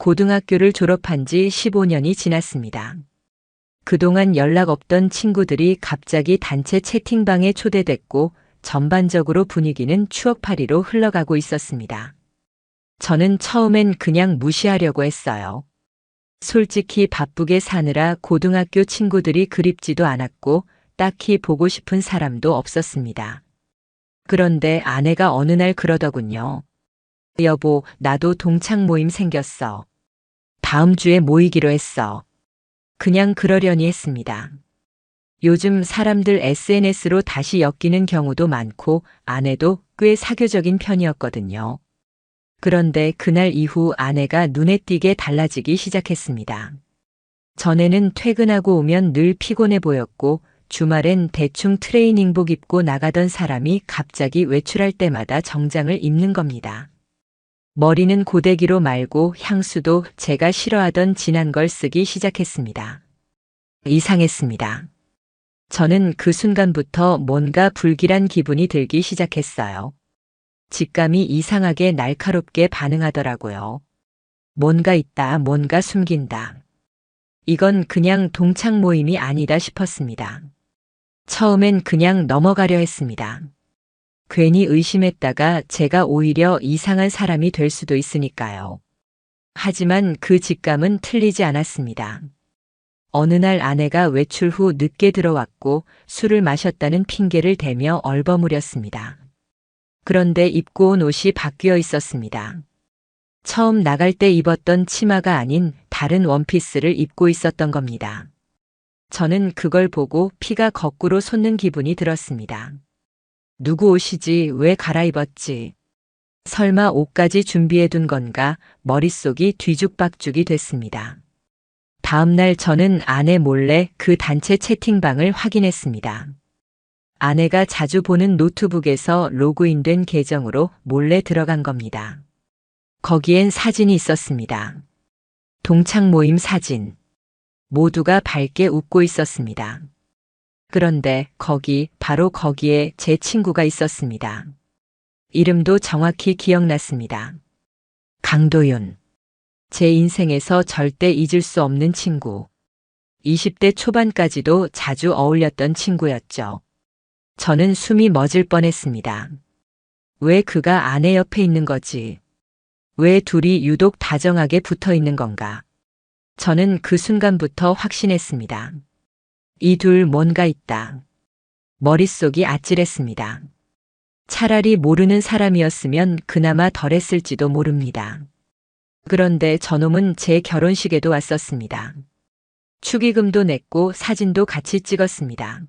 고등학교를 졸업한 지 15년이 지났습니다. 그동안 연락 없던 친구들이 갑자기 단체 채팅방에 초대됐고 전반적으로 분위기는 추억팔이로 흘러가고 있었습니다. 저는 처음엔 그냥 무시하려고 했어요. 솔직히 바쁘게 사느라 고등학교 친구들이 그립지도 않았고 딱히 보고 싶은 사람도 없었습니다. 그런데 아내가 어느 날 그러더군요. 여보, 나도 동창 모임 생겼어. 다음 주에 모이기로 했어. 그냥 그러려니 했습니다. 요즘 사람들 SNS로 다시 엮이는 경우도 많고 아내도 꽤 사교적인 편이었거든요. 그런데 그날 이후 아내가 눈에 띄게 달라지기 시작했습니다. 전에는 퇴근하고 오면 늘 피곤해 보였고 주말엔 대충 트레이닝복 입고 나가던 사람이 갑자기 외출할 때마다 정장을 입는 겁니다. 머리는 고데기로 말고 향수도 제가 싫어하던 진한 걸 쓰기 시작했습니다. 이상했습니다. 저는 그 순간부터 뭔가 불길한 기분이 들기 시작했어요. 직감이 이상하게 날카롭게 반응하더라고요. 뭔가 있다, 뭔가 숨긴다. 이건 그냥 동창 모임이 아니다 싶었습니다. 처음엔 그냥 넘어가려 했습니다. 괜히 의심했다가 제가 오히려 이상한 사람이 될 수도 있으니까요. 하지만 그 직감은 틀리지 않았습니다. 어느 날 아내가 외출 후 늦게 들어왔고 술을 마셨다는 핑계를 대며 얼버무렸습니다. 그런데 입고 온 옷이 바뀌어 있었습니다. 처음 나갈 때 입었던 치마가 아닌 다른 원피스를 입고 있었던 겁니다. 저는 그걸 보고 피가 거꾸로 솟는 기분이 들었습니다. 누구 옷이지 왜 갈아입었지? 설마 옷까지 준비해 둔 건가 머릿속이 뒤죽박죽이 됐습니다. 다음 날 저는 아내 몰래 그 단체 채팅방을 확인했습니다. 아내가 자주 보는 노트북에서 로그인된 계정으로 몰래 들어간 겁니다. 거기엔 사진이 있었습니다. 동창 모임 사진. 모두가 밝게 웃고 있었습니다. 그런데 바로 거기에 제 친구가 있었습니다. 이름도 정확히 기억났습니다. 강도윤. 제 인생에서 절대 잊을 수 없는 친구. 20대 초반까지도 자주 어울렸던 친구였죠. 저는 숨이 멎을 뻔했습니다. 왜 그가 아내 옆에 있는 거지? 왜 둘이 유독 다정하게 붙어 있는 건가? 저는 그 순간부터 확신했습니다. 이 둘 뭔가 있다. 머릿속이 아찔했습니다. 차라리 모르는 사람이었으면 그나마 덜했을지도 모릅니다. 그런데 저놈은 제 결혼식에도 왔었습니다. 축의금도 냈고 사진도 같이 찍었습니다.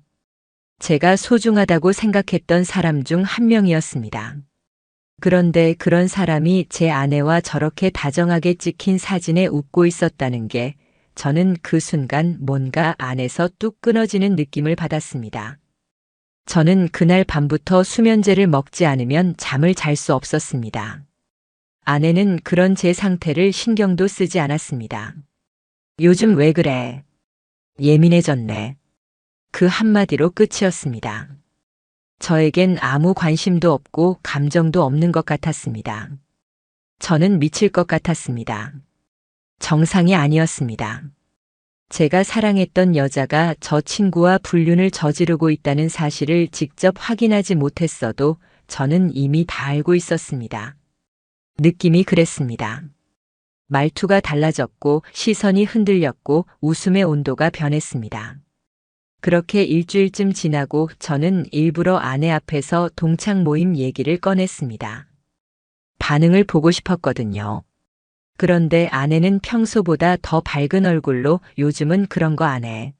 제가 소중하다고 생각했던 사람 중 한 명이었습니다. 그런데 그런 사람이 제 아내와 저렇게 다정하게 찍힌 사진에 웃고 있었다는 게 저는 그 순간 뭔가 안에서 뚝 끊어지는 느낌을 받았습니다. 저는 그날 밤부터 수면제를 먹지 않으면 잠을 잘 수 없었습니다. 아내는 그런 제 상태를 신경도 쓰지 않았습니다. 요즘 왜 그래? 예민해졌네. 그 한마디로 끝이었습니다. 저에겐 아무 관심도 없고 감정도 없는 것 같았습니다. 저는 미칠 것 같았습니다. 정상이 아니었습니다. 제가 사랑했던 여자가 저 친구와 불륜을 저지르고 있다는 사실을 직접 확인하지 못했어도 저는 이미 다 알고 있었습니다. 느낌이 그랬습니다. 말투가 달라졌고 시선이 흔들렸고 웃음의 온도가 변했습니다. 그렇게 일주일쯤 지나고 저는 일부러 아내 앞에서 동창 모임 얘기를 꺼냈습니다. 반응을 보고 싶었거든요. 그런데 아내는 평소보다 더 밝은 얼굴로 요즘은 그런 거 안 해.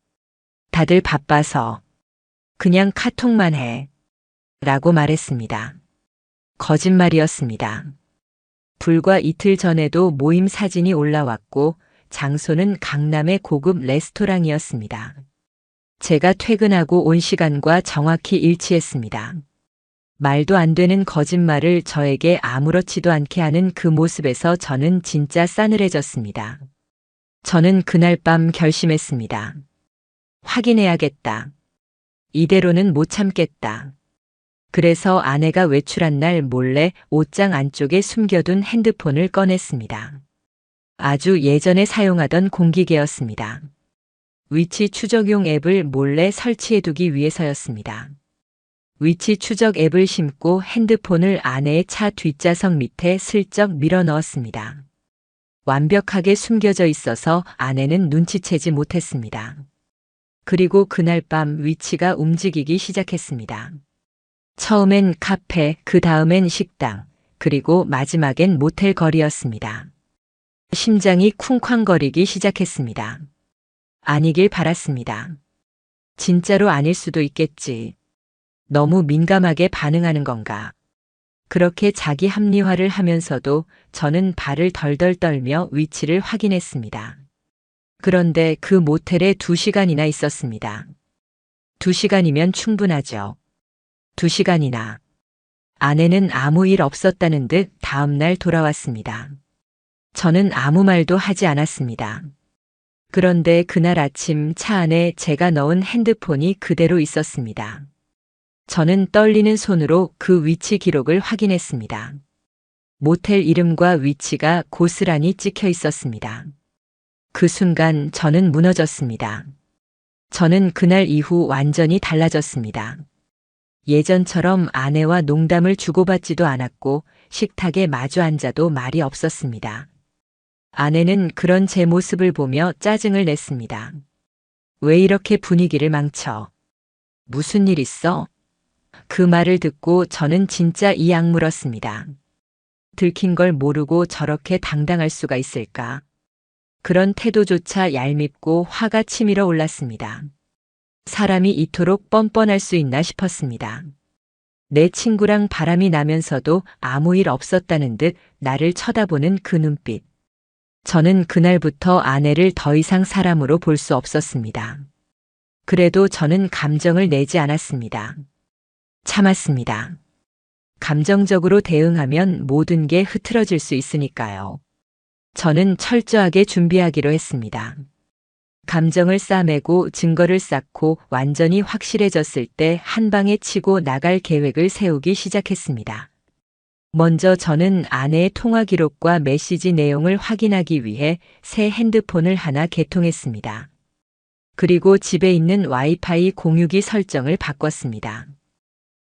다들 바빠서. 그냥 카톡만 해. 라고 말했습니다. 거짓말이었습니다. 불과 이틀 전에도 모임 사진이 올라왔고 장소는 강남의 고급 레스토랑이었습니다. 제가 퇴근하고 온 시간과 정확히 일치했습니다. 말도 안 되는 거짓말을 저에게 아무렇지도 않게 하는 그 모습에서 저는 진짜 싸늘해졌습니다. 저는 그날 밤 결심했습니다. 확인해야겠다. 이대로는 못 참겠다. 그래서 아내가 외출한 날 몰래 옷장 안쪽에 숨겨둔 핸드폰을 꺼냈습니다. 아주 예전에 사용하던 공기계였습니다. 위치 추적용 앱을 몰래 설치해두기 위해서였습니다. 위치 추적 앱을 심고 핸드폰을 아내의 차 뒷좌석 밑에 슬쩍 밀어 넣었습니다. 완벽하게 숨겨져 있어서 아내는 눈치채지 못했습니다. 그리고 그날 밤 위치가 움직이기 시작했습니다. 처음엔 카페, 그 다음엔 식당, 그리고 마지막엔 모텔 거리였습니다. 심장이 쿵쾅거리기 시작했습니다. 아니길 바랐습니다. 진짜로 아닐 수도 있겠지. 너무 민감하게 반응하는 건가. 그렇게 자기 합리화를 하면서도 저는 발을 덜덜 떨며 위치를 확인했습니다. 그런데 그 모텔에 2시간이나 있었습니다. 2시간이면 충분하죠. 2시간이나. 아내는 아무 일 없었다는 듯 다음날 돌아왔습니다. 저는 아무 말도 하지 않았습니다. 그런데 그날 아침 차 안에 제가 넣은 핸드폰이 그대로 있었습니다. 저는 떨리는 손으로 그 위치 기록을 확인했습니다. 모텔 이름과 위치가 고스란히 찍혀 있었습니다. 그 순간 저는 무너졌습니다. 저는 그날 이후 완전히 달라졌습니다. 예전처럼 아내와 농담을 주고받지도 않았고 식탁에 마주 앉아도 말이 없었습니다. 아내는 그런 제 모습을 보며 짜증을 냈습니다. 왜 이렇게 분위기를 망쳐? 무슨 일 있어? 그 말을 듣고 저는 진짜 이 악물었습니다. 들킨 걸 모르고 저렇게 당당할 수가 있을까? 그런 태도조차 얄밉고 화가 치밀어 올랐습니다. 사람이 이토록 뻔뻔할 수 있나 싶었습니다. 내 친구랑 바람이 나면서도 아무 일 없었다는 듯 나를 쳐다보는 그 눈빛. 저는 그날부터 아내를 더 이상 사람으로 볼 수 없었습니다. 그래도 저는 감정을 내지 않았습니다. 참았습니다. 감정적으로 대응하면 모든 게 흐트러질 수 있으니까요. 저는 철저하게 준비하기로 했습니다. 감정을 싸매고 증거를 쌓고 완전히 확실해졌을 때 한 방에 치고 나갈 계획을 세우기 시작했습니다. 먼저 저는 아내의 통화 기록과 메시지 내용을 확인하기 위해 새 핸드폰을 하나 개통했습니다. 그리고 집에 있는 와이파이 공유기 설정을 바꿨습니다.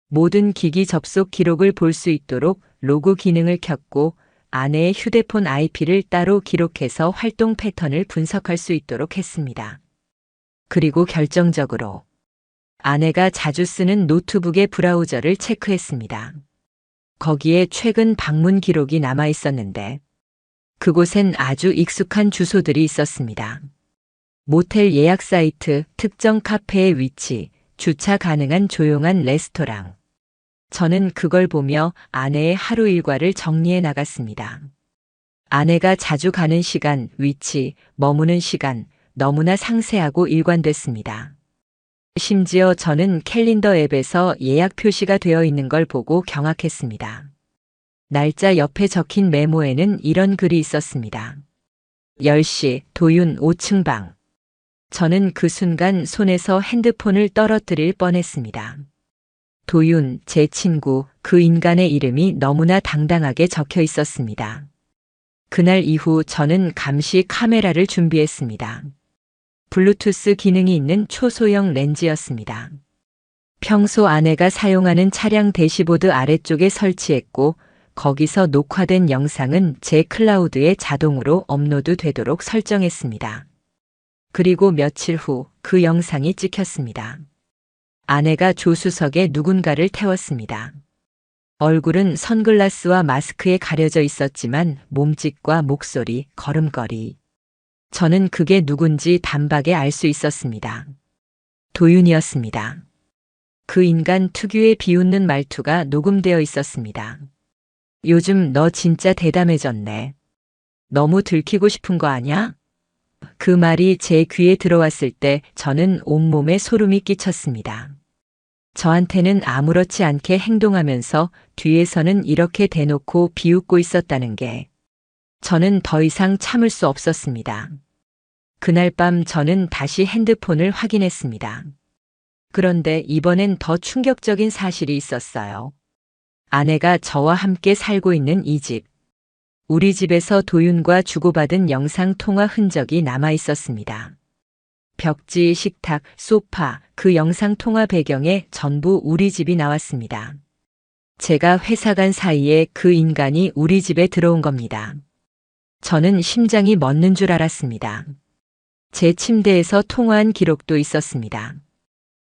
모든 기기 접속 기록을 볼 수 있도록 로그 기능을 켰고 아내의 휴대폰 IP를 따로 기록해서 활동 패턴을 분석할 수 있도록 했습니다. 그리고 결정적으로 아내가 자주 쓰는 노트북의 브라우저를 체크했습니다. 거기에 최근 방문 기록이 남아 있었는데 그곳엔 아주 익숙한 주소들이 있었습니다. 모텔 예약 사이트, 특정 카페의 위치, 주차 가능한 조용한 레스토랑. 저는 그걸 보며 아내의 하루 일과를 정리해 나갔습니다. 아내가 자주 가는 시간, 위치, 머무는 시간, 너무나 상세하고 일관됐습니다. 심지어 저는 캘린더 앱에서 예약 표시가 되어 있는 걸 보고 경악했습니다. 날짜 옆에 적힌 메모에는 이런 글이 있었습니다. 10시, 도윤 5층 방. 저는 그 순간 손에서 핸드폰을 떨어뜨릴 뻔했습니다. 도윤, 제 친구, 그 인간의 이름이 너무나 당당하게 적혀 있었습니다. 그날 이후 저는 감시 카메라를 준비했습니다. 블루투스 기능이 있는 초소형 렌즈였습니다. 평소 아내가 사용하는 차량 대시보드 아래쪽에 설치했고 거기서 녹화된 영상은 제 클라우드에 자동으로 업로드 되도록 설정했습니다. 그리고 며칠 후 그 영상이 찍혔습니다. 아내가 조수석에 누군가를 태웠습니다. 얼굴은 선글라스와 마스크에 가려져 있었지만 몸짓과 목소리, 걸음걸이. 저는 그게 누군지 단박에 알 수 있었습니다. 도윤이었습니다. 그 인간 특유의 비웃는 말투가 녹음되어 있었습니다. 요즘 너 진짜 대담해졌네. 너무 들키고 싶은 거 아냐? 그 말이 제 귀에 들어왔을 때 저는 온몸에 소름이 끼쳤습니다. 저한테는 아무렇지 않게 행동하면서 뒤에서는 이렇게 대놓고 비웃고 있었다는 게 저는 더 이상 참을 수 없었습니다. 그날 밤 저는 다시 핸드폰을 확인했습니다. 그런데 이번엔 더 충격적인 사실이 있었어요. 아내가 저와 함께 살고 있는 이 집. 우리 집에서 도윤과 주고받은 영상 통화 흔적이 남아 있었습니다. 벽지, 식탁, 소파, 그 영상 통화 배경에 전부 우리 집이 나왔습니다. 제가 회사 간 사이에 그 인간이 우리 집에 들어온 겁니다. 저는 심장이 멎는 줄 알았습니다. 제 침대에서 통화한 기록도 있었습니다.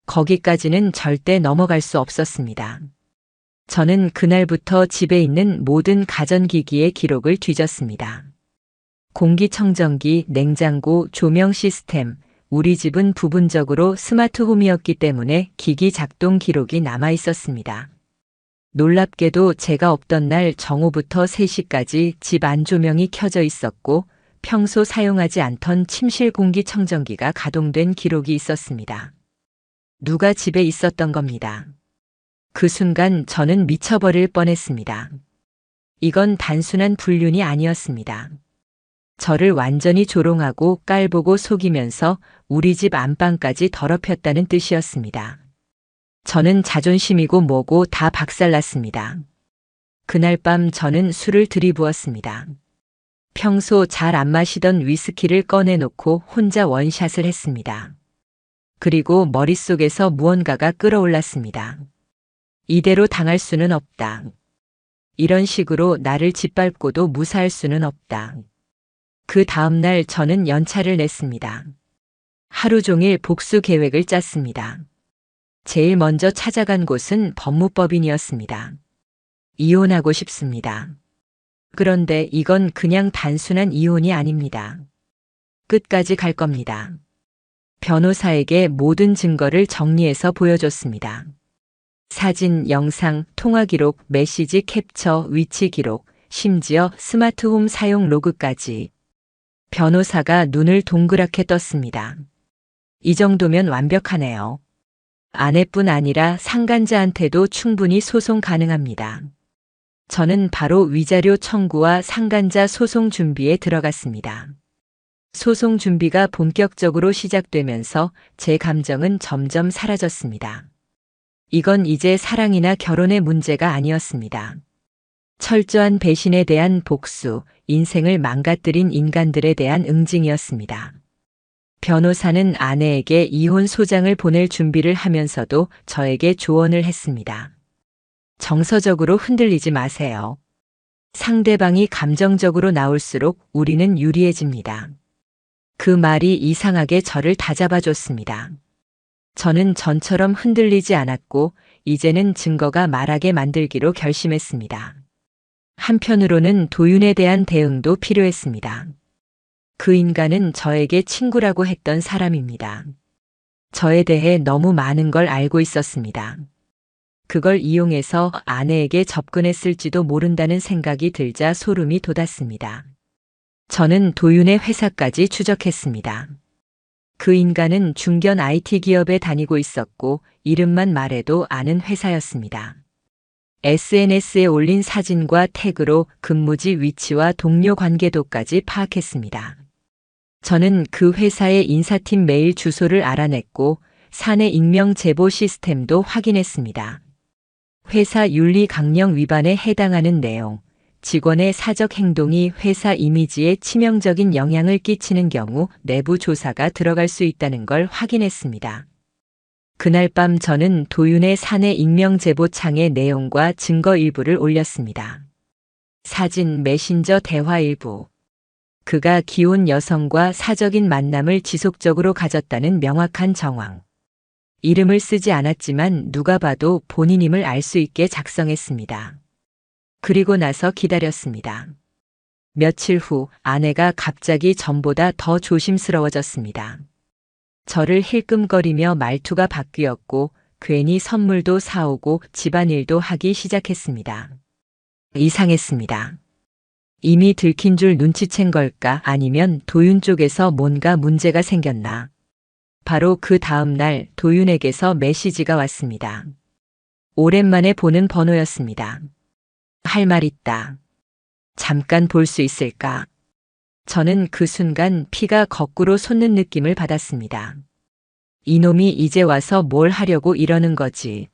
거기까지는 절대 넘어갈 수 없었습니다. 저는 그날부터 집에 있는 모든 가전기기의 기록을 뒤졌습니다. 공기청정기, 냉장고, 조명 시스템, 우리 집은 부분적으로 스마트홈이었기 때문에 기기 작동 기록이 남아 있었습니다. 놀랍게도 제가 없던 날 정오부터 3시까지 집 안 조명이 켜져 있었고 평소 사용하지 않던 침실 공기청정기가 가동된 기록이 있었습니다. 누가 집에 있었던 겁니다. 그 순간 저는 미쳐버릴 뻔했습니다. 이건 단순한 불륜이 아니었습니다. 저를 완전히 조롱하고 깔보고 속이면서 우리 집 안방까지 더럽혔다는 뜻이었습니다. 저는 자존심이고 뭐고 다 박살났습니다. 그날 밤 저는 술을 들이부었습니다. 평소 잘 안 마시던 위스키를 꺼내놓고 혼자 원샷을 했습니다. 그리고 머릿속에서 무언가가 끌어올랐습니다. 이대로 당할 수는 없다. 이런 식으로 나를 짓밟고도 무사할 수는 없다. 그 다음날 저는 연차를 냈습니다. 하루 종일 복수 계획을 짰습니다. 제일 먼저 찾아간 곳은 법무법인이었습니다. 이혼하고 싶습니다. 그런데 이건 그냥 단순한 이혼이 아닙니다. 끝까지 갈 겁니다. 변호사에게 모든 증거를 정리해서 보여줬습니다. 사진, 영상, 통화 기록, 메시지 캡처, 위치 기록, 심지어 스마트홈 사용 로그까지. 변호사가 눈을 동그랗게 떴습니다. 이 정도면 완벽하네요. 아내뿐 아니라 상간자한테도 충분히 소송 가능합니다. 저는 바로 위자료 청구와 상간자 소송 준비에 들어갔습니다. 소송 준비가 본격적으로 시작되면서 제 감정은 점점 사라졌습니다. 이건 이제 사랑이나 결혼의 문제가 아니었습니다. 철저한 배신에 대한 복수, 인생을 망가뜨린 인간들에 대한 응징이었습니다. 변호사는 아내에게 이혼 소장을 보낼 준비를 하면서도 저에게 조언을 했습니다. 정서적으로 흔들리지 마세요. 상대방이 감정적으로 나올수록 우리는 유리해집니다. 그 말이 이상하게 저를 다잡아줬습니다. 저는 전처럼 흔들리지 않았고 이제는 증거가 말하게 만들기로 결심했습니다. 한편으로는 도윤에 대한 대응도 필요했습니다. 그 인간은 저에게 친구라고 했던 사람입니다. 저에 대해 너무 많은 걸 알고 있었습니다. 그걸 이용해서 아내에게 접근했을지도 모른다는 생각이 들자 소름이 돋았습니다. 저는 도윤의 회사까지 추적했습니다. 그 인간은 중견 IT 기업에 다니고 있었고 이름만 말해도 아는 회사였습니다. SNS에 올린 사진과 태그로 근무지 위치와 동료 관계도까지 파악했습니다. 저는 그 회사의 인사팀 메일 주소를 알아냈고 사내 익명 제보 시스템도 확인했습니다. 회사 윤리 강령 위반에 해당하는 내용, 직원의 사적 행동이 회사 이미지에 치명적인 영향을 끼치는 경우 내부 조사가 들어갈 수 있다는 걸 확인했습니다. 그날 밤 저는 도윤의 사내 익명 제보 창에 내용과 증거 일부를 올렸습니다. 사진, 메신저 대화 일부. 그가 기혼 여성과 사적인 만남을 지속적으로 가졌다는 명확한 정황. 이름을 쓰지 않았지만 누가 봐도 본인임을 알 수 있게 작성했습니다. 그리고 나서 기다렸습니다. 며칠 후 아내가 갑자기 전보다 더 조심스러워졌습니다. 저를 힐끔거리며 말투가 바뀌었고 괜히 선물도 사오고 집안일도 하기 시작했습니다. 이상했습니다. 이미 들킨 줄 눈치챈 걸까 아니면 도윤 쪽에서 뭔가 문제가 생겼나. 바로 그 다음 날 도윤에게서 메시지가 왔습니다. 오랜만에 보는 번호였습니다. 할 말 있다. 잠깐 볼 수 있을까? 저는 그 순간 피가 거꾸로 솟는 느낌을 받았습니다. 이놈이 이제 와서 뭘 하려고 이러는 거지.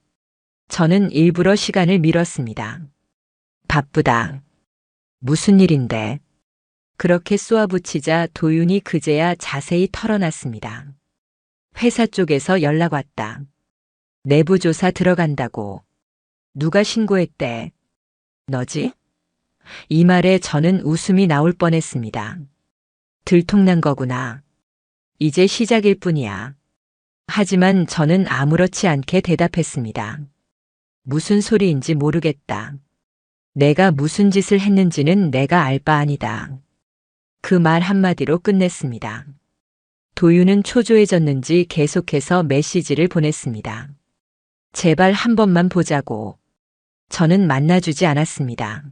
저는 일부러 시간을 미뤘습니다. 바쁘다. 무슨 일인데? 그렇게 쏘아붙이자 도윤이 그제야 자세히 털어놨습니다. 회사 쪽에서 연락 왔다. 내부 조사 들어간다고. 누가 신고했대? 너지? 이 말에 저는 웃음이 나올 뻔했습니다. 들통난 거구나. 이제 시작일 뿐이야. 하지만 저는 아무렇지 않게 대답했습니다. 무슨 소리인지 모르겠다. 내가 무슨 짓을 했는지는 내가 알 바 아니다. 그 말 한마디로 끝냈습니다. 도윤은 초조해졌는지 계속해서 메시지를 보냈습니다. 제발 한 번만 보자고. 저는 만나주지 않았습니다.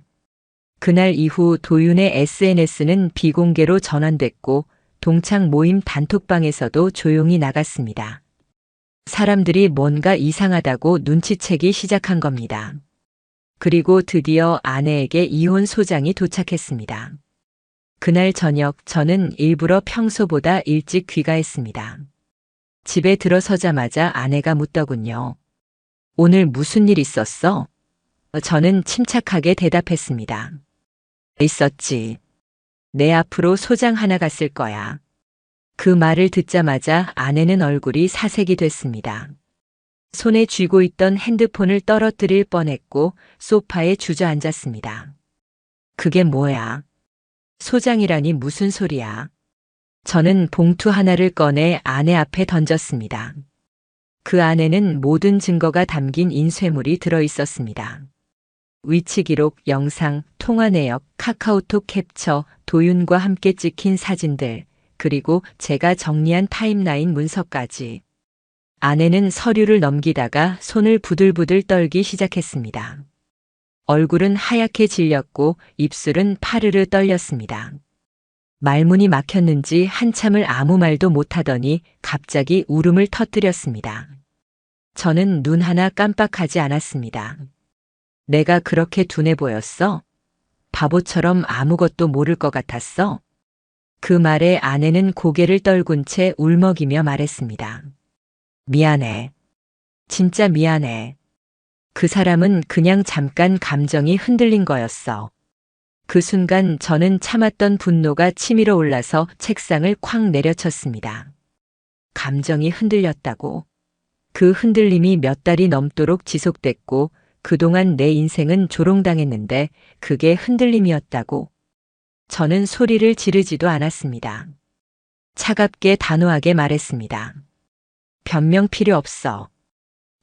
그날 이후 도윤의 SNS는 비공개로 전환됐고 동창 모임 단톡방에서도 조용히 나갔습니다. 사람들이 뭔가 이상하다고 눈치채기 시작한 겁니다. 그리고 드디어 아내에게 이혼 소장이 도착했습니다. 그날 저녁 저는 일부러 평소보다 일찍 귀가했습니다. 집에 들어서자마자 아내가 묻더군요. 오늘 무슨 일 있었어? 저는 침착하게 대답했습니다. 있었지. 내 앞으로 소장 하나 갔을 거야. 그 말을 듣자마자 아내는 얼굴이 사색이 됐습니다. 손에 쥐고 있던 핸드폰을 떨어뜨릴 뻔했고 소파에 주저앉았습니다. 그게 뭐야? 소장이라니 무슨 소리야? 저는 봉투 하나를 꺼내 아내 앞에 던졌습니다. 그 안에는 모든 증거가 담긴 인쇄물이 들어 있었습니다. 위치 기록, 영상, 통화 내역, 카카오톡 캡처, 도윤과 함께 찍힌 사진들, 그리고 제가 정리한 타임라인 문서까지. 아내는 서류를 넘기다가 손을 부들부들 떨기 시작했습니다. 얼굴은 하얗게 질렸고 입술은 파르르 떨렸습니다. 말문이 막혔는지 한참을 아무 말도 못하더니 갑자기 울음을 터뜨렸습니다. 저는 눈 하나 깜빡하지 않았습니다. 내가 그렇게 둔해 보였어? 바보처럼 아무것도 모를 것 같았어? 그 말에 아내는 고개를 떨군 채 울먹이며 말했습니다. 미안해. 진짜 미안해. 그 사람은 그냥 잠깐 감정이 흔들린 거였어. 그 순간 저는 참았던 분노가 치밀어 올라서 책상을 쾅 내려쳤습니다. 감정이 흔들렸다고. 그 흔들림이 몇 달이 넘도록 지속됐고 그동안 내 인생은 조롱당했는데 그게 흔들림이었다고. 저는 소리를 지르지도 않았습니다. 차갑게 단호하게 말했습니다. 변명 필요 없어.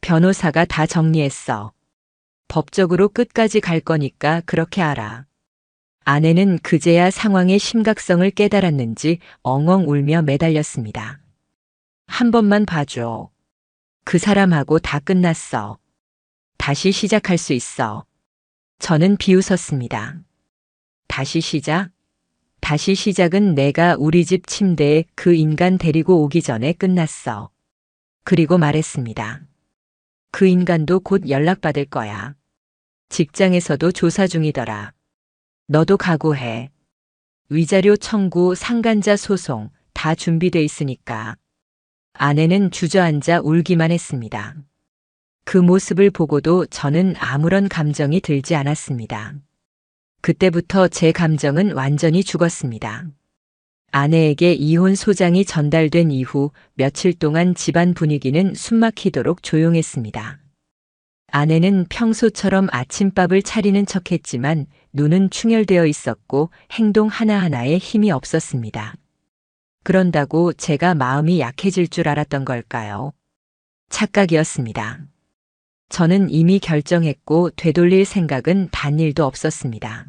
변호사가 다 정리했어. 법적으로 끝까지 갈 거니까 그렇게 알아. 아내는 그제야 상황의 심각성을 깨달았는지 엉엉 울며 매달렸습니다. 한 번만 봐줘. 그 사람하고 다 끝났어. 다시 시작할 수 있어. 저는 비웃었습니다. 다시 시작? 다시 시작은 내가 우리 집 침대에 그 인간 데리고 오기 전에 끝났어. 그리고 말했습니다. 그 인간도 곧 연락받을 거야. 직장에서도 조사 중이더라. 너도 각오해. 위자료 청구, 상간자 소송 다 준비돼 있으니까. 아내는 주저앉아 울기만 했습니다. 그 모습을 보고도 저는 아무런 감정이 들지 않았습니다. 그때부터 제 감정은 완전히 죽었습니다. 아내에게 이혼 소장이 전달된 이후 며칠 동안 집안 분위기는 숨막히도록 조용했습니다. 아내는 평소처럼 아침밥을 차리는 척했지만 눈은 충혈되어 있었고 행동 하나하나에 힘이 없었습니다. 그런다고 제가 마음이 약해질 줄 알았던 걸까요? 착각이었습니다. 저는 이미 결정했고 되돌릴 생각은 단일도 없었습니다.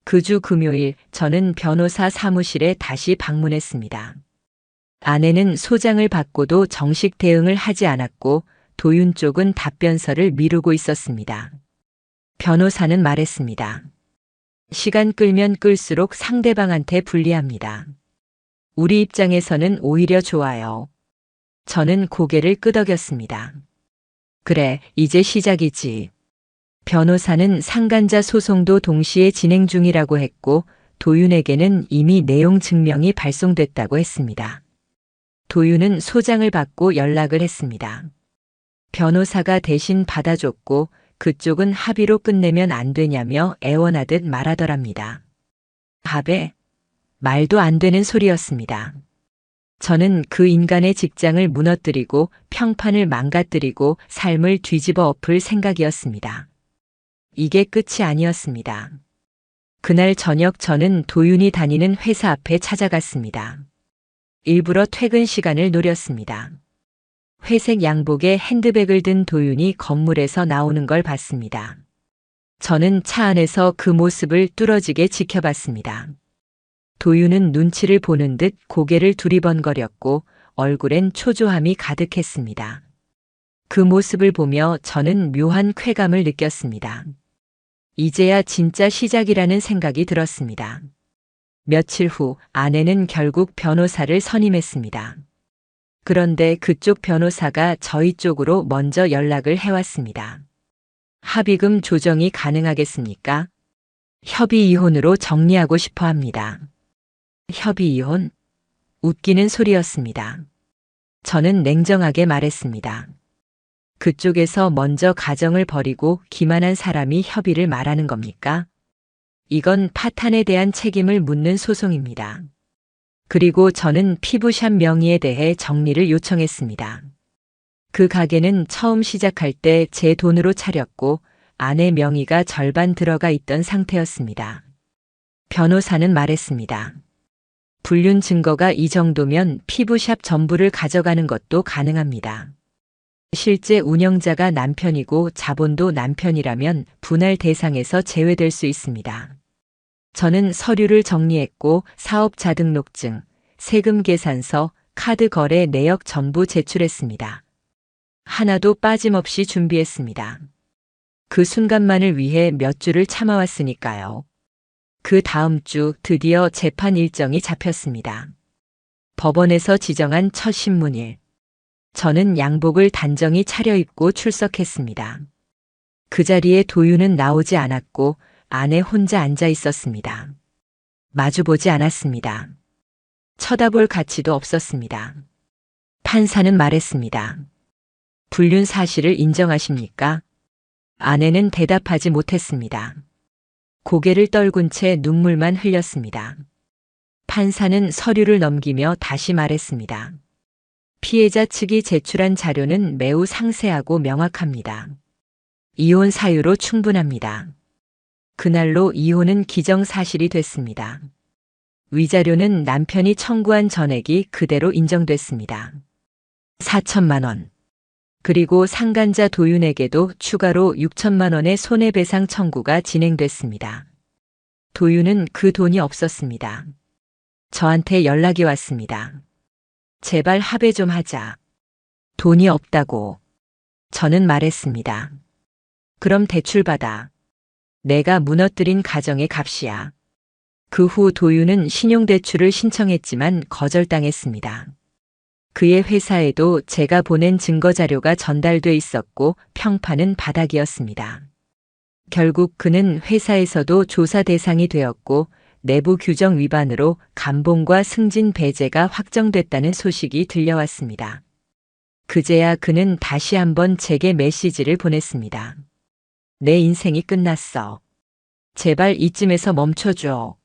그 주 금요일 저는 변호사 사무실에 다시 방문했습니다. 아내는 소장을 받고도 정식 대응을 하지 않았고 도윤 쪽은 답변서를 미루고 있었습니다. 변호사는 말했습니다. 시간 끌면 끌수록 상대방한테 불리합니다. 우리 입장에서는 오히려 좋아요. 저는 고개를 끄덕였습니다. 그래, 이제 시작이지. 변호사는 상간자 소송도 동시에 진행 중이라고 했고 도윤에게는 이미 내용 증명이 발송됐다고 했습니다. 도윤은 소장을 받고 연락을 했습니다. 변호사가 대신 받아줬고 그쪽은 합의로 끝내면 안 되냐며 애원하듯 말하더랍니다. 밥에 말도 안 되는 소리였습니다. 저는 그 인간의 직장을 무너뜨리고 평판을 망가뜨리고 삶을 뒤집어 엎을 생각이었습니다. 이게 끝이 아니었습니다. 그날 저녁 저는 도윤이 다니는 회사 앞에 찾아갔습니다. 일부러 퇴근 시간을 노렸습니다. 회색 양복에 핸드백을 든 도윤이 건물에서 나오는 걸 봤습니다. 저는 차 안에서 그 모습을 뚫어지게 지켜봤습니다. 도윤은 눈치를 보는 듯 고개를 두리번거렸고 얼굴엔 초조함이 가득했습니다. 그 모습을 보며 저는 묘한 쾌감을 느꼈습니다. 이제야 진짜 시작이라는 생각이 들었습니다. 며칠 후 아내는 결국 변호사를 선임했습니다. 그런데 그쪽 변호사가 저희 쪽으로 먼저 연락을 해왔습니다. 합의금 조정이 가능하겠습니까? 협의 이혼으로 정리하고 싶어 합니다. 협의 이혼? 웃기는 소리였습니다. 저는 냉정하게 말했습니다. 그쪽에서 먼저 가정을 버리고 기만한 사람이 협의를 말하는 겁니까? 이건 파탄에 대한 책임을 묻는 소송입니다. 그리고 저는 피부샵 명의에 대해 정리를 요청했습니다. 그 가게는 처음 시작할 때 제 돈으로 차렸고 아내 명의가 절반 들어가 있던 상태였습니다. 변호사는 말했습니다. 불륜 증거가 이 정도면 피부샵 전부를 가져가는 것도 가능합니다. 실제 운영자가 남편이고 자본도 남편이라면 분할 대상에서 제외될 수 있습니다. 저는 서류를 정리했고 사업자 등록증, 세금 계산서, 카드 거래 내역 전부 제출했습니다. 하나도 빠짐없이 준비했습니다. 그 순간만을 위해 몇 주를 참아왔으니까요. 그 다음 주 드디어 재판 일정이 잡혔습니다. 법원에서 지정한 첫 신문일. 저는 양복을 단정히 차려입고 출석했습니다. 그 자리에 도윤은 나오지 않았고 아내 혼자 앉아 있었습니다. 마주보지 않았습니다. 쳐다볼 가치도 없었습니다. 판사는 말했습니다. 불륜 사실을 인정하십니까? 아내는 대답하지 못했습니다. 고개를 떨군 채 눈물만 흘렸습니다. 판사는 서류를 넘기며 다시 말했습니다. 피해자 측이 제출한 자료는 매우 상세하고 명확합니다. 이혼 사유로 충분합니다. 그날로 이혼은 기정사실이 됐습니다. 위자료는 남편이 청구한 전액이 그대로 인정됐습니다. 4천만 원. 그리고 상간자 도윤에게도 추가로 6천만 원의 손해배상 청구가 진행됐습니다. 도윤은 그 돈이 없었습니다. 저한테 연락이 왔습니다. 제발 합의 좀 하자. 돈이 없다고. 저는 말했습니다. 그럼 대출받아. 내가 무너뜨린 가정의 값이야. 그 후 도윤은 신용대출을 신청했지만 거절당했습니다. 그의 회사에도 제가 보낸 증거자료가 전달돼 있었고 평판은 바닥이었습니다. 결국 그는 회사에서도 조사 대상이 되었고 내부 규정 위반으로 감봉과 승진 배제가 확정됐다는 소식이 들려왔습니다. 그제야 그는 다시 한번 제게 메시지를 보냈습니다. 내 인생이 끝났어. 제발 이쯤에서 멈춰줘.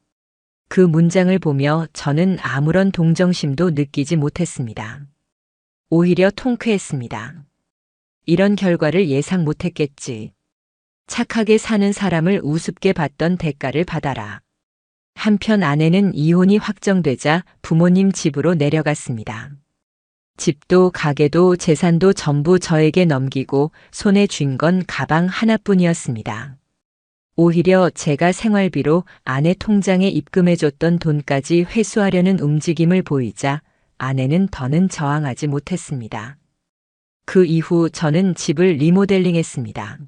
그 문장을 보며 저는 아무런 동정심도 느끼지 못했습니다. 오히려 통쾌했습니다. 이런 결과를 예상 못했겠지. 착하게 사는 사람을 우습게 봤던 대가를 받아라. 한편 아내는 이혼이 확정되자 부모님 집으로 내려갔습니다. 집도 가게도 재산도 전부 저에게 넘기고 손에 쥔 건 가방 하나뿐이었습니다. 오히려 제가 생활비로 아내 통장에 입금해줬던 돈까지 회수하려는 움직임을 보이자 아내는 더는 저항하지 못했습니다. 그 이후 저는 집을 리모델링했습니다.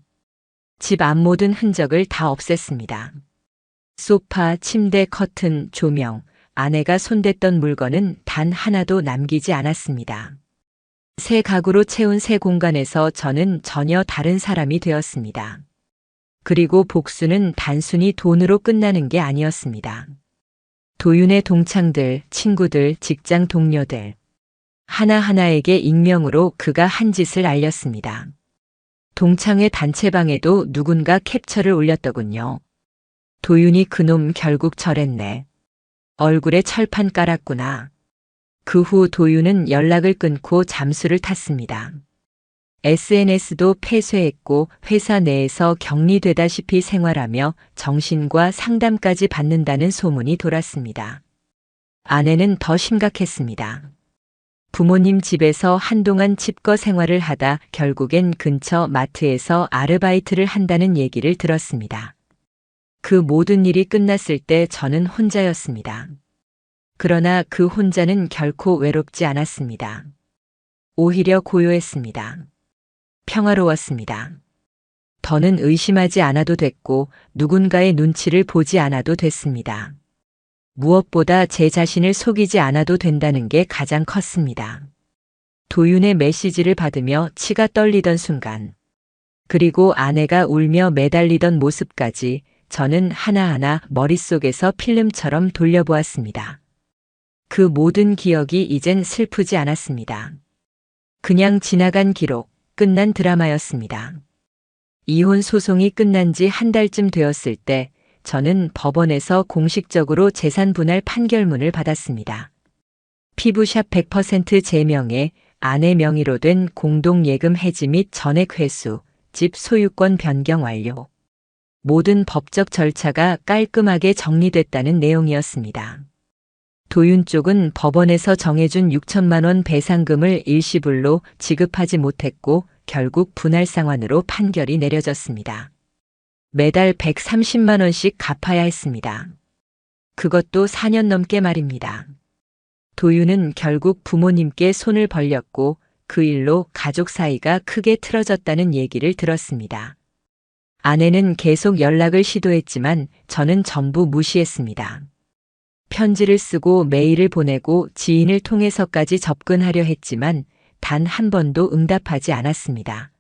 집 앞 모든 흔적을 다 없앴습니다. 소파, 침대, 커튼, 조명, 아내가 손댔던 물건은 단 하나도 남기지 않았습니다. 새 가구로 채운 새 공간에서 저는 전혀 다른 사람이 되었습니다. 그리고 복수는 단순히 돈으로 끝나는 게 아니었습니다. 도윤의 동창들, 친구들, 직장 동료들. 하나하나에게 익명으로 그가 한 짓을 알렸습니다. 동창회 단체방에도 누군가 캡처를 올렸더군요. 도윤이 그놈 결국 저랬네. 얼굴에 철판 깔았구나. 그 후 도윤은 연락을 끊고 잠수를 탔습니다. SNS도 폐쇄했고 회사 내에서 격리되다시피 생활하며 정신과 상담까지 받는다는 소문이 돌았습니다. 아내는 더 심각했습니다. 부모님 집에서 한동안 집거 생활을 하다 결국엔 근처 마트에서 아르바이트를 한다는 얘기를 들었습니다. 그 모든 일이 끝났을 때 저는 혼자였습니다. 그러나 그 혼자는 결코 외롭지 않았습니다. 오히려 고요했습니다. 평화로웠습니다. 더는 의심하지 않아도 됐고 누군가의 눈치를 보지 않아도 됐습니다. 무엇보다 제 자신을 속이지 않아도 된다는 게 가장 컸습니다. 도윤의 메시지를 받으며 치가 떨리던 순간, 그리고 아내가 울며 매달리던 모습까지 저는 하나하나 머릿속에서 필름처럼 돌려보았습니다. 그 모든 기억이 이젠 슬프지 않았습니다. 그냥 지나간 기록, 끝난 드라마였습니다. 이혼 소송이 끝난 지 한 달쯤 되었을 때 저는 법원에서 공식적으로 재산 분할 판결문을 받았습니다. 피부샵 100% 제 명의 아내 명의로 된 공동예금 해지 및 전액 회수, 집 소유권 변경 완료. 모든 법적 절차가 깔끔하게 정리됐다는 내용이었습니다. 도윤 쪽은 법원에서 정해준 6천만 원 배상금을 일시불로 지급하지 못했고 결국 분할 상환으로 판결이 내려졌습니다. 매달 130만 원씩 갚아야 했습니다. 그것도 4년 넘게 말입니다. 도윤은 결국 부모님께 손을 벌렸고 그 일로 가족 사이가 크게 틀어졌다는 얘기를 들었습니다. 아내는 계속 연락을 시도했지만 저는 전부 무시했습니다. 편지를 쓰고 메일을 보내고 지인을 통해서까지 접근하려 했지만 단 한 번도 응답하지 않았습니다.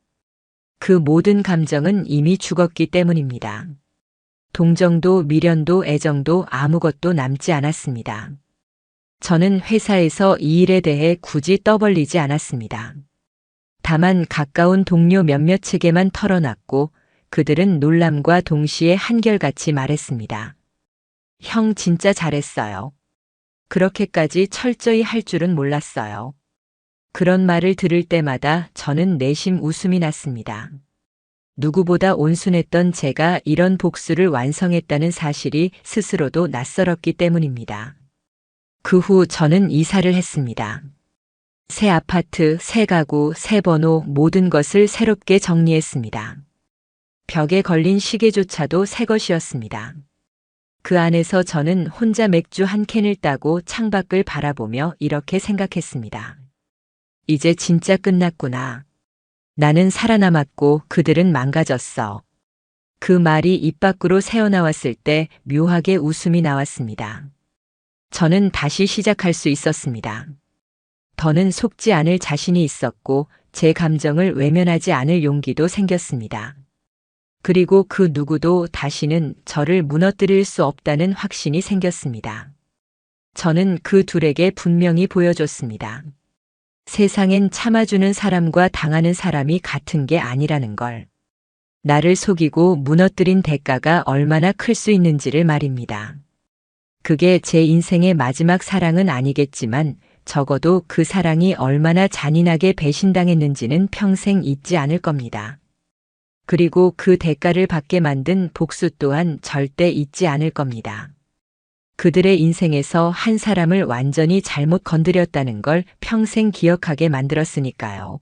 그 모든 감정은 이미 죽었기 때문입니다. 동정도 미련도 애정도 아무것도 남지 않았습니다. 저는 회사에서 이 일에 대해 굳이 떠벌리지 않았습니다. 다만 가까운 동료 몇몇에게만 털어놨고 그들은 놀람과 동시에 한결같이 말했습니다. 형 진짜 잘했어요. 그렇게까지 철저히 할 줄은 몰랐어요. 그런 말을 들을 때마다 저는 내심 웃음이 났습니다. 누구보다 온순했던 제가 이런 복수를 완성했다는 사실이 스스로도 낯설었기 때문입니다. 그 후 저는 이사를 했습니다. 새 아파트, 새 가구, 새 번호 모든 것을 새롭게 정리했습니다. 벽에 걸린 시계조차도 새 것이었습니다. 그 안에서 저는 혼자 맥주 한 캔을 따고 창밖을 바라보며 이렇게 생각했습니다. 이제 진짜 끝났구나. 나는 살아남았고 그들은 망가졌어. 그 말이 입 밖으로 새어나왔을 때 묘하게 웃음이 나왔습니다. 저는 다시 시작할 수 있었습니다. 더는 속지 않을 자신이 있었고 제 감정을 외면하지 않을 용기도 생겼습니다. 그리고 그 누구도 다시는 저를 무너뜨릴 수 없다는 확신이 생겼습니다. 저는 그 둘에게 분명히 보여줬습니다. 세상엔 참아주는 사람과 당하는 사람이 같은 게 아니라는 걸. 나를 속이고 무너뜨린 대가가 얼마나 클 수 있는지를 말입니다. 그게 제 인생의 마지막 사랑은 아니겠지만 적어도 그 사랑이 얼마나 잔인하게 배신당했는지는 평생 잊지 않을 겁니다. 그리고 그 대가를 받게 만든 복수 또한 절대 잊지 않을 겁니다. 그들의 인생에서 한 사람을 완전히 잘못 건드렸다는 걸 평생 기억하게 만들었으니까요.